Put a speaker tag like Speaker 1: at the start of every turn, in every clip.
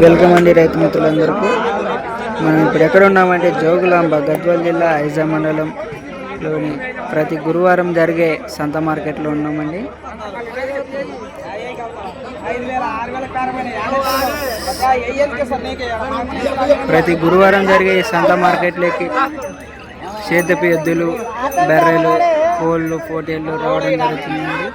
Speaker 1: Welcome అండి రైతు మిత్రులందరికీ. మనం ఇప్పుడు ఎక్కడ ఉన్నామంటే జోగులాంబ గద్వాల జిల్లా ఐజా మండలంలోని ప్రతి గురువారం జరిగే సంత మార్కెట్లో ఉన్నామండి. ప్రతి గురువారం జరిగే సంత మార్కెట్లోకి సేదపు ఎద్దులు, బర్రెలు, కోళ్ళు, పోటీలు రావడం జరుగుతుందండి.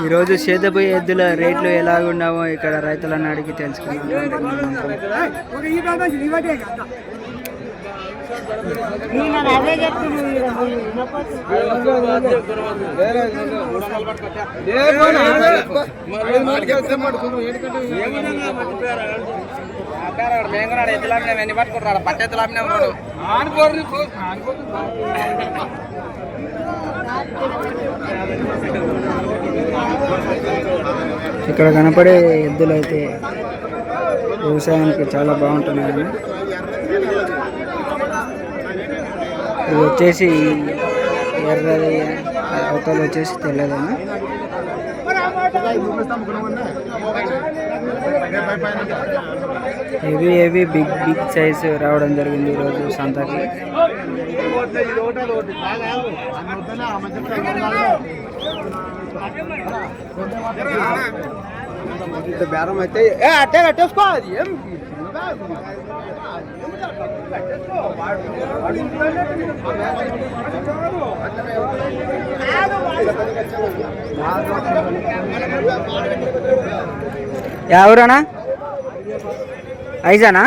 Speaker 1: ఈరోజు సేదపు ఎద్దుల రేట్లు ఎలాగున్నామో ఇక్కడ రైతులను అడిగి తెలుసుకున్నాం. ఇక్కడ కనపడే ఎద్దులు అయితే వ్యవసాయానికి చాలా బాగుంటున్నాయి. ఇది వచ్చేసి ఎర్రది, అవతల వచ్చేసి తెల్లదనా. హెవీ బిగ్ సైజు రావడం జరిగింది ఈరోజు సంతకి. బేరం అయితే అట్టే కట్టేసుకో. అది ఏం ఎవరన్నా ఐజానా?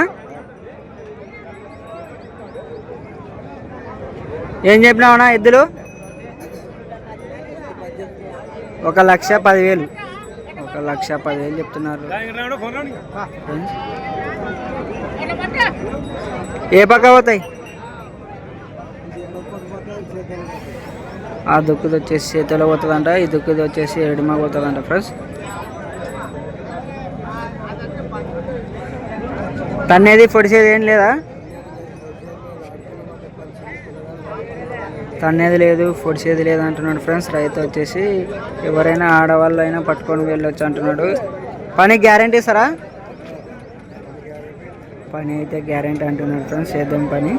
Speaker 1: ఏం చెప్పినావనా ఎద్దులు? 1,10,000. 1,10,000 చెప్తున్నారు. ఏ పక్క పోతాయి? ఆ దుక్కుది వచ్చేసి చేతిలో పోతుందంట, ఈ దుక్కుది వచ్చేసి ఎడమ పోతుందంట ఫ్రెండ్స్. తన్నేది పొడిచేది ఏం లేదా? తన్నేది లేదు, పొడిచేది లేదు అంటున్నాడు ఫ్రెండ్స్. రైతు వచ్చేసి ఎవరైనా ఆడవాళ్ళు అయినా పట్టుకొని వెళ్ళొచ్చు అంటున్నాడు. పని గ్యారంటీ సరా? పని అయితే గ్యారంటీ అంటున్నాడు ఫ్రెండ్స్. చేద్దాం పని.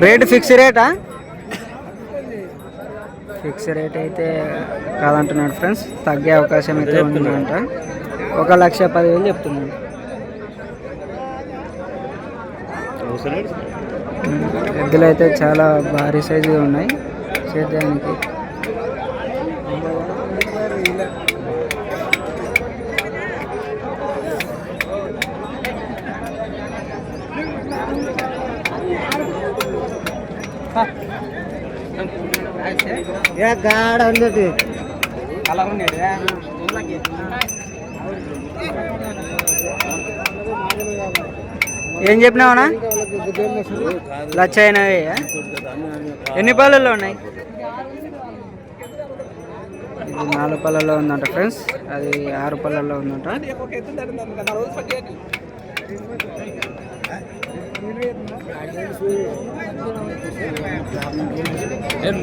Speaker 1: రేటు ఫిక్స్ రేటా? ఫిక్స్ రేట్ అయితే కాదంటున్నాడు ఫ్రెండ్స్. తగ్గే అవకాశం అయితే ఉందంట. 1,10,000 చెప్తున్నాడు. ఎద్దులు అయితే చాలా భారీ సైజుగా ఉన్నాయి సేద్యానికి. గాడ ఉండేది ఏం చెప్పినావునా? 1,80,000. ఎన్ని పళ్ళల్లో ఉన్నాయి? ఇది 4 పళ్ళల్లో ఉందంట ఫ్రెండ్స్. అది 6 పళ్ళల్లో ఉందంట.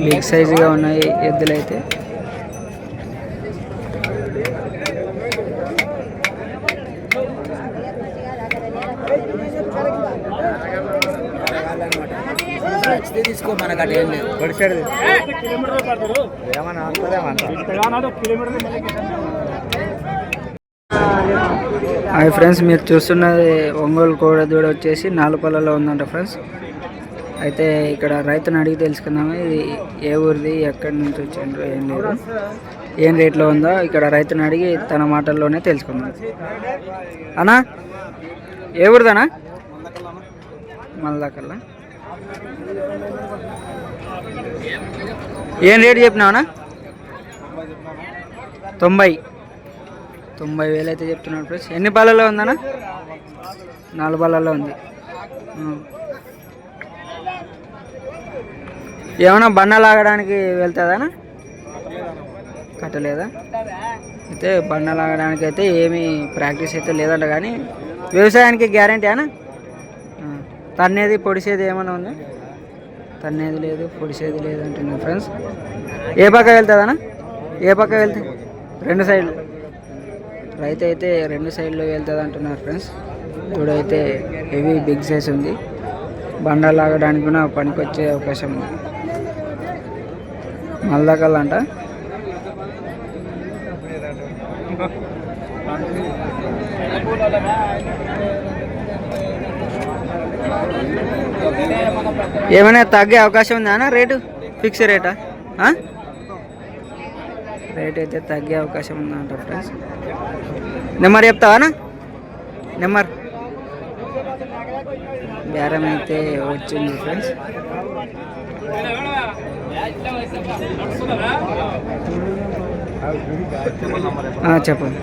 Speaker 1: బిగ్ సైజుగా ఉన్నాయి ఎద్దులైతే. తీసుకో మనకు అటు ఏం లేదు. హాయ్ ఫ్రెండ్స్, మీరు చూస్తున్నది ఒంగోలు కోడ దూడ వచ్చేసి 4 పళ్ళలో ఉందంట ఫ్రెండ్స్. అయితే ఇక్కడ రైతుని అడిగి తెలుసుకుందాము. ఇది ఏ ఊరిది, ఎక్కడి నుంచి వచ్చిండ్రు, ఏం లేదు, ఏం రేట్లో ఉందో ఇక్కడ రైతుని అడిగి తన మాటల్లోనే తెలుసుకుందాం. అన్నా ఏ ఊరిదనా? మల్దాకల్లా. ఏం రేటు చెప్పినావనా? 90,000 అయితే చెప్తున్నాడు ఫ్రెండ్స్. ఎన్ని పాలలో ఉందన్నా? 4 బళ్ళల్లో ఉంది. ఏమైనా బండ లాగడానికి వెళ్తుందా? కట్టలేదా? అయితే బండ లాగడానికి అయితే ఏమీ ప్రాక్టీస్ అయితే లేదంట, కానీ వ్యవసాయానికి గ్యారంటీ అనా? తన్నేది పొడిసేది ఏమైనా ఉంది? తన్నేది లేదు, పొడిసేది లేదు అంటున్నాను ఫ్రెండ్స్. ఏ పక్క వెళ్తుందనా? ఏ పక్క వెళ్తే 2 సైడ్లు. రైతు అయితే 2 సైడ్లో వెళ్తుంది అంటున్నారు ఫ్రెండ్స్. ఇప్పుడైతే హెవీ బిగ్ సైజ్ ఉంది. బండ లాగడానికి కూడా పనికి వచ్చే అవకాశం ఉంది. మల్దకల్ అంట. ఏమైనా తగ్గే అవకాశం ఉందా అన్న? Rate fix రేటా? రేట్ అయితే తగ్గే అవకాశం ఉందా అంట ఫ్రెండ్స్. నెంబర్ చెప్తావా? నెంబర్ బేరం అయితే వచ్చింది ఫ్రెండ్స్. చెప్పండి.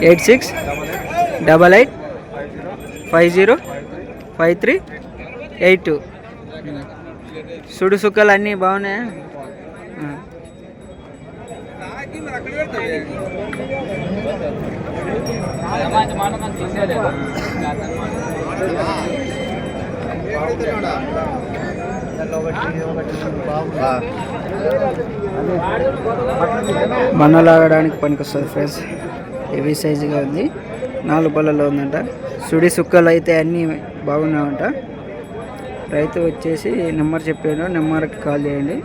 Speaker 1: 8688505382. సుడు సుక్కలు అన్నీ బాగున్నాయా? బండ లాగడానికి పనికొస్తుంది ఫ్రెండ్స్. హెవీ సైజుగా ఉంది. 4 బళ్ళలో ఉందంట. సుడి సుక్కలు అయితే అన్నీ బాగున్నాయంట. రైతు వచ్చేసి నెంబర్ చెప్పాడు, నెంబర్కి కాల్ చేయండి.